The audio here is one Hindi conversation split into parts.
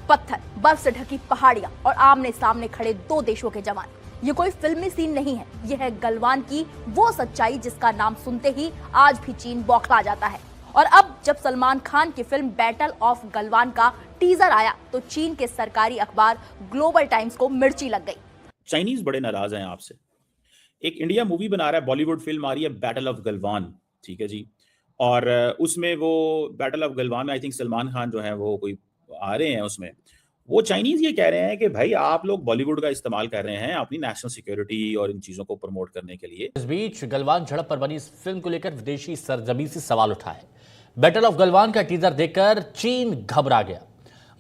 पत्थर, बर्फ से ढकी पहाड़ियां और आमने सामने खड़े दो देशों के जवान। ये कोई फिल्मी सीन नहीं है, यह है गलवान की वो सच्चाई जिसका नाम सुनते ही आज भी चीन बौखला जाता है। और अब जब सलमान खान की फिल्म बैटल ऑफ गलवान का टीजर आया तो चीन के सरकारी अखबार ग्लोबल टाइम्स को मिर्ची लग गई। चाइनीज बड़े नाराज हैं आपसे। एक इंडिया मूवी बना रहा है, बॉलीवुड फिल्म आ रही है बैटल ऑफ गलवान, ठीक है जी। और उसमें वो बैटल ऑफ गलवान में आई थिंक सलमान खान जो है वो कोई आ रहे हैं उसमें। वो चाइनीज ये कह रहे हैं कि भाई आप लोग बॉलीवुड का इस्तेमाल कर रहे हैं अपनी नेशनल सिक्योरिटी और इन चीजों को प्रमोट करने के लिए। इस बीच गलवान झड़प पर बनी इस फिल्म को लेकर विदेशी सरजमी से सवाल उठा है। बैटल ऑफ गलवान का टीजर देखकर चीन घबरा गया।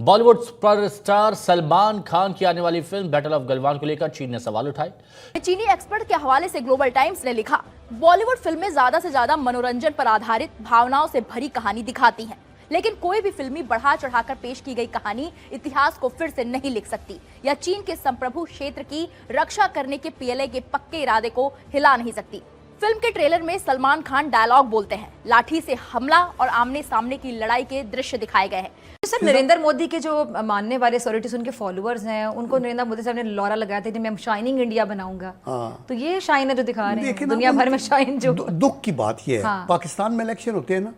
बॉलीवुड सुपरस्टार सलमान खान की आने वाली फिल्म बैटल ऑफ गलवान को लेकर चीन ने सवाल उठाए। चीनी एक्सपर्ट के हवाले से ग्लोबल टाइम्स ने लिखा, बॉलीवुड फिल्में ज्यादा से ज्यादा मनोरंजन पर आधारित भावनाओं से भरी कहानी दिखाती हैं, लेकिन कोई भी फिल्मी बढ़ा चढ़ाकर पेश की गई कहानी इतिहास को फिर से नहीं लिख सकती या चीन के संप्रभु क्षेत्र की रक्षा करने के पीएलए के पक्के इरादे को हिला नहीं सकती। फिल्म के ट्रेलर में सलमान खान डायलॉग बोलते हैं, लाठी से हमला और आमने सामने की लड़ाई के दृश्य दिखाए गए हैं। सर, नरेंद्र मोदी के जो मानने वाले सॉलिटिस उनके फॉलोअर्स हैं, उनको नरेंद्र मोदी साहब ने लॉरा लगाया था कि मैं शाइनिंग इंडिया बनाऊंगा। तो ये शाइन है जो दिखा रहे हैं दुनिया भर में शाइन। जो दुख की बात ये है, पाकिस्तान में इलेक्शन होते हैं ना,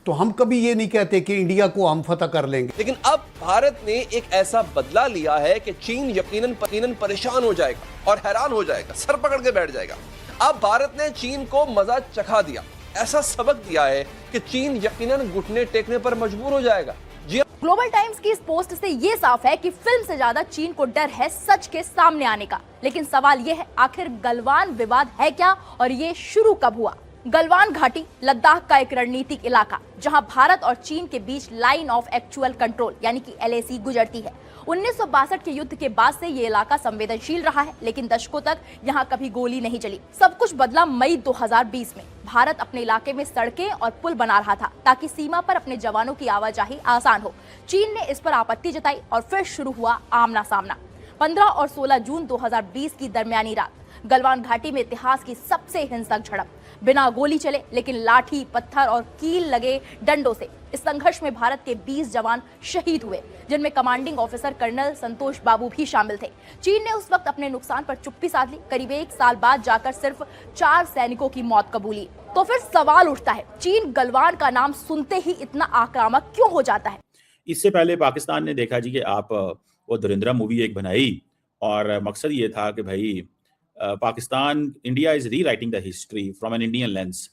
तो हम कभी ये नहीं कहते कि इंडिया को हम फतह कर लेंगे। लेकिन अब भारत ने एक ऐसा बदला लिया है कि चीन यकीनन परेशान हो जाएगा और हैरान हो जाएगा, सर पकड़ के बैठ जाएगा। अब भारत ने चीन को मजा चखा दिया, ऐसा सबक दिया है कि चीन यकीनन घुटने टेकने पर मजबूर हो जाएगा। जी ग्लोबल टाइम्स की इस पोस्ट से ये साफ है कि फिल्म से ज्यादा चीन को डर है सच के सामने आने का। लेकिन सवाल ये है, आखिर गलवान विवाद है क्या और ये शुरू कब हुआ? गलवान घाटी लद्दाख का एक रणनीतिक इलाका जहां भारत और चीन के बीच लाइन ऑफ एक्चुअल कंट्रोल यानी कि LAC गुजरती है। 1962 के युद्ध के बाद से ये इलाका संवेदनशील रहा है, लेकिन दशकों तक यहाँ कभी गोली नहीं चली। सब कुछ बदला मई 2020 में। भारत अपने इलाके में सड़कें और पुल बना रहा था ताकि सीमा पर अपने जवानों की आवाजाही आसान हो। चीन ने इस पर आपत्ति जताई और फिर शुरू हुआ आमना सामना। 15 और 16 जून 2020 की दरमियानी रात गलवान घाटी में इतिहास की सबसे हिंसक झड़प, बिना गोली चले लेकिन लाठी, पत्थर और कील लगे डंडों से। इस संघर्ष में भारत के 20 जवान शहीद हुए, जिनमें कमांडिंग ऑफिसर कर्नल संतोष बाबू भी शामिल थे। चीन ने उस वक्त अपने नुकसान पर चुप्पी साध ली। करीब 1 साल बाद जाकर सिर्फ 4 सैनिकों की मौत कबूली। तो फिर सवाल उठता है, चीन गलवान का नाम सुनते ही इतना आक्रामक क्यों हो जाता है? इससे पहले पाकिस्तान ने देखा जी कि आप वो धुरंधर मूवी एक बनाई और मकसद ये था कि भाई Pakistan, India is rewriting the history from an Indian lens.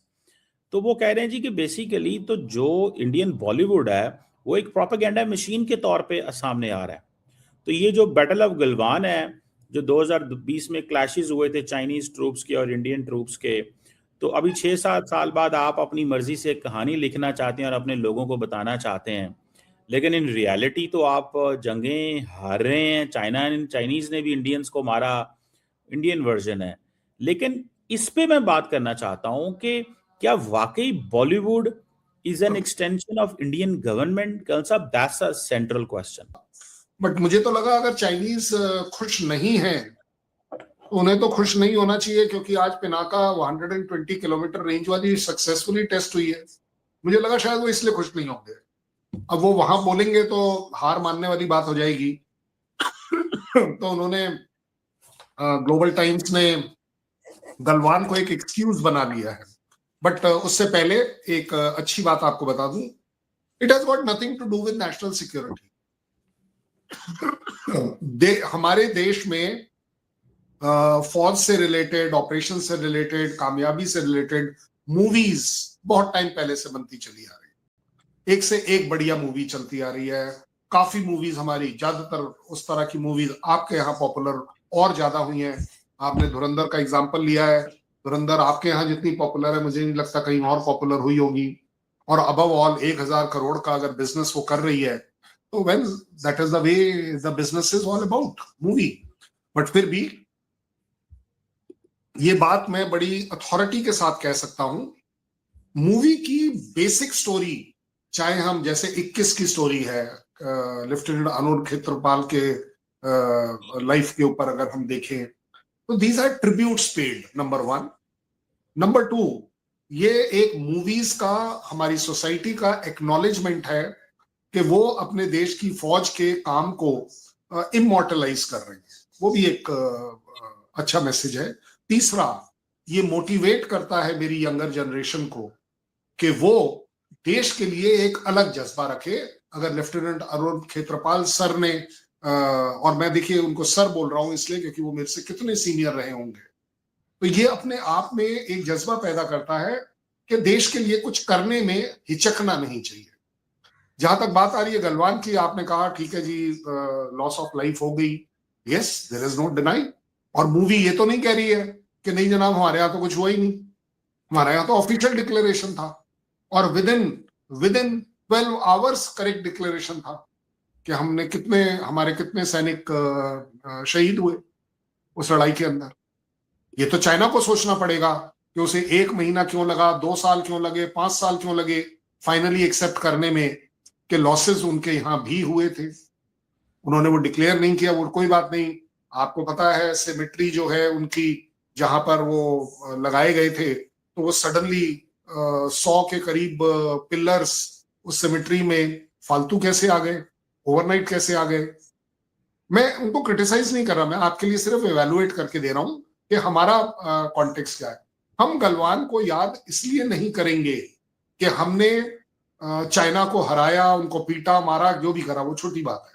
तो वो कह रहे हैं जी कि बेसिकली तो जो इंडियन बॉलीवुड है वो एक प्रोपेगेंडा मशीन के तौर पे सामने आ रहा है। तो ये जो बैटल ऑफ गलवान है, जो 2020 में क्लैशेस हुए थे चाइनीज ट्रूप्स के और इंडियन ट्रूप्स के, तो अभी 6-7 साल बाद आप अपनी मर्जी से कहानी लिखना चाहते हैं और अपने लोगों को बताना चाहते हैं, लेकिन इन रियलिटी तो आप जंगें हार रहे हैं। चाइनीज ने भी इंडियंस को मारा, इंडियन वर्जन है। लेकिन इस पे मैं बात करना चाहता हूं कि क्या वाकई Bollywood is an extension of Indian government? Colonel साहब, that's a central question. But मुझे तो लगा अगर चाइनीज खुश नहीं है तो उन्हें तो खुश नहीं होना चाहिए, क्योंकि आज पिनाका 120 किलोमीटर रेंज वाली सक्सेसफुली टेस्ट हुई है। मुझे लगा शायद वो इसलिए खुश नहीं होंगे। अब वो वहां बोलेंगे तो हार मानने वाली बात हो जाएगी। तो उन्होंने ग्लोबल टाइम्स ने गलवान को एक एक्सक्यूज बना लिया है। बट उससे पहले एक अच्छी बात आपको बता दूं, it has got nothing to do with national security. हमारे देश में फौज से रिलेटेड, ऑपरेशन से रिलेटेड, कामयाबी से रिलेटेड मूवीज बहुत टाइम पहले से बनती चली आ रही है। एक से एक बढ़िया मूवी चलती आ रही है। काफी मूवीज हमारी, ज्यादातर उस तरह की मूवीज आपके यहाँ पॉपुलर और ज्यादा हुई हैं। आपने धुरंधर का एग्जाम्पल लिया है। धुरंधर आपके यहाँ जितनी पॉपुलर है मुझे नहीं लगता कहीं और पॉपुलर हुई होगी। और अबव ऑल 1000 करोड़ का अगर बिजनेस वो कर रही है तो well that is the way the business is all about movie. But फिर भी ये बात मैं बड़ी अथॉरिटी के साथ कह सकता हूं, मूवी की बेसिक स्टोरी, चाहे हम जैसे 21 की स्टोरी है लेफ्टिनेंट अनुर खेत्रपाल के लाइफ के ऊपर अगर हम देखें तो these are tributes paid, number 1। Number 2, ये एक मूवीज का, हमारी सोसाइटी का एक्नॉलेजमेंट है कि वो अपने देश की फौज के काम को इमोर्टलाइज कर रहे हैं, वो भी एक अच्छा मैसेज है। तीसरा, ये मोटिवेट करता है मेरी यंगर जनरेशन को कि वो देश के लिए एक अलग जज्बा रखे। अगर लेफ्टिनेंट अरुण खेत्रपाल सर ने और मैं देखिए उनको सर बोल रहा हूं इसलिए क्योंकि वो मेरे से कितने सीनियर रहे होंगे, तो ये अपने आप में एक जज्बा पैदा करता है कि देश के लिए कुछ करने में हिचकना नहीं चाहिए। जहां तक बात आ रही है गलवान की, आपने कहा ठीक है जी, लॉस ऑफ लाइफ हो गई, yes there is no deny. और मूवी ये तो नहीं कह रही है कि नहीं जनाब हमारे यहाँ तो कुछ हुआ ही नहीं, हमारे यहाँ तो ऑफिशियल डिक्लेरेशन था और with in 12 hours correct declaration था कि हमारे कितने सैनिक शहीद हुए उस लड़ाई के अंदर। ये तो चाइना को सोचना पड़ेगा कि उसे 1 महीना क्यों लगा, 2 साल क्यों लगे, 5 साल क्यों लगे फाइनली एक्सेप्ट करने में कि लॉसेस उनके यहाँ भी हुए थे। उन्होंने वो डिक्लेयर नहीं किया, वो कोई बात नहीं। आपको पता है सिमेट्री जो है उनकी, जहां पर वो लगाए गए थे, तो वो सडनली 100 के करीब पिलर्स उस सिमेट्री में फालतू कैसे आ गए, ओवरनाइट कैसे आ गए। मैं उनको क्रिटिसाइज नहीं कर रहा, मैं आपके लिए सिर्फ एवेलुएट करके दे रहा हूं कि हमारा कॉन्टेक्स्ट क्या है। हम गलवान को याद इसलिए नहीं करेंगे कि हमने चाइना को हराया, उनको पीटा मारा, जो भी करा, वो छोटी बात है।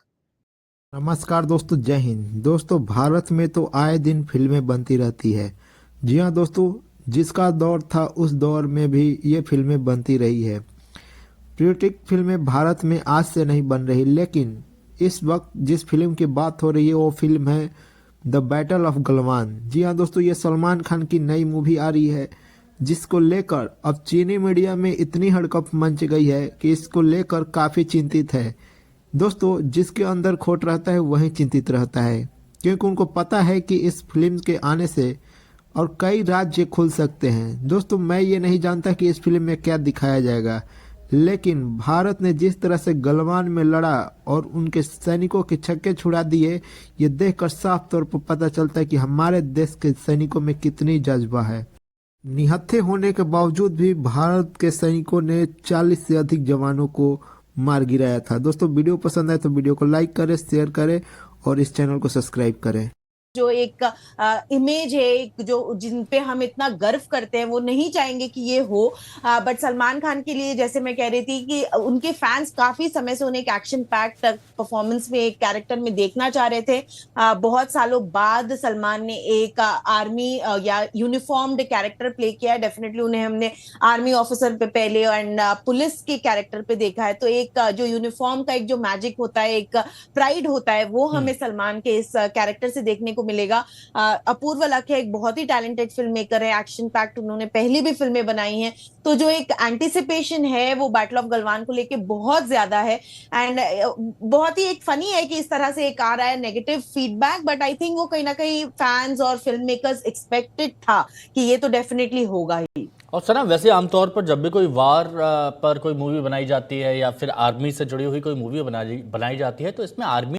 नमस्कार दोस्तों, जय हिंद। दोस्तों, भारत में तो आए दिन फिल्में बनती रहती है। जी हाँ दोस्तों, जिसका दौर था उस दौर में भी ये फिल्में बनती रही है। पेट्रियोटिक फिल्में भारत में आज से नहीं बन रही, लेकिन इस वक्त जिस फिल्म की बात हो रही है वो फिल्म है द बैटल ऑफ गलवान। जी हाँ दोस्तों, ये सलमान खान की नई मूवी आ रही है, जिसको लेकर अब चीनी मीडिया में इतनी हड़कंप मच गई है कि इसको लेकर काफ़ी चिंतित है। दोस्तों, जिसके अंदर खोट रहता है वही चिंतित रहता है, क्योंकि उनको पता है कि इस फिल्म के आने से और कई राज्य खुल सकते हैं। दोस्तों, मैं ये नहीं जानता कि इस फिल्म में क्या दिखाया जाएगा, लेकिन भारत ने जिस तरह से गलवान में लड़ा और उनके सैनिकों के छक्के छुड़ा दिए, ये देखकर साफ तौर पर पता चलता है कि हमारे देश के सैनिकों में कितनी जज्बा है। निहत्थे होने के बावजूद भी भारत के सैनिकों ने 40 से अधिक जवानों को मार गिराया था। दोस्तों, वीडियो पसंद आए तो वीडियो को लाइक करें, शेयर करें और इस चैनल को सब्सक्राइब करें। जो एक इमेज है जो जिन पे हम इतना गर्व करते हैं, वो नहीं चाहेंगे कि ये हो। बट सलमान खान के लिए, जैसे मैं कह रही थी कि उनके फैंस काफी समय से उन्हें एक एक्शन पैक्ड परफॉर्मेंस में, एक कैरेक्टर में देखना चाह रहे थे। बहुत सालों बाद सलमान ने एक आर्मी या यूनिफॉर्म्ड कैरेक्टर प्ले किया है। डेफिनेटली उन्हें हमने आर्मी ऑफिसर पे पहले एंड पुलिस के कैरेक्टर पे देखा है, तो एक जो यूनिफॉर्म का एक जो मैजिक होता है, एक प्राइड होता है, वो हमें सलमान के इस कैरेक्टर से देखने को मिलेगा। अपूर्व लक्ष्य एक बहुत ही टैलेंटेड फिल्म मेकर है, एक्शन पैक्ड, उन्होंने पहले भी फिल्में बनाई हैं, तो जो एक एंटिसिपेशन है वो बैटल ऑफ गलवान को लेके बहुत ज्यादा है। एंड बहुत ही एक फनी है कि इस तरह से एक आ रहा है negative feedback, but I think वो कहीं ना कहीं फैंस और फिल्म मेकर्स एक्सपेक्टेड था कि ये तो डेफिनेटली होगा ही। और सना, वैसे आमतौर पर जब भी कोई वार पर कोई मूवी बनाई जाती है या फिर आर्मी से जुड़ी हुई कोई मूवी बनाई जाती है, तो इसमें आर्मी